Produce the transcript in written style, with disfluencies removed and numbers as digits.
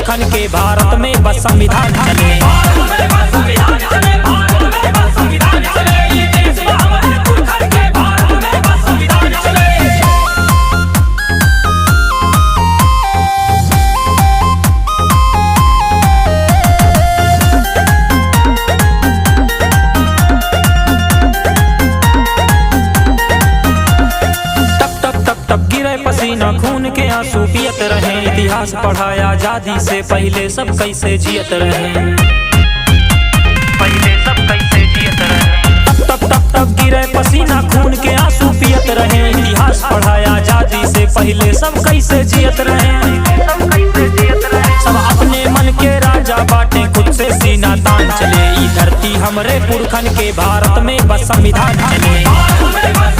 पुरखन के भारत में बस संविधान चले। पसीना खून के आंसू पियत रहे, इतिहास पढ़ाया आजादी से पहले सब कैसे जियत रहे, पहले सब कैसे जियत रहे। तब तब तब तब गिरे पसीना खून के आंसू पियत रहे, इतिहास पढ़ाया आजादी से पहले सब कैसे जियत रहे, सब कैसे जियत रहे। सब अपने मन के राजा बाटे, खुद से सीना तान चले। ई धरती हमरे पुरखन के भारत में बस संविधान चले।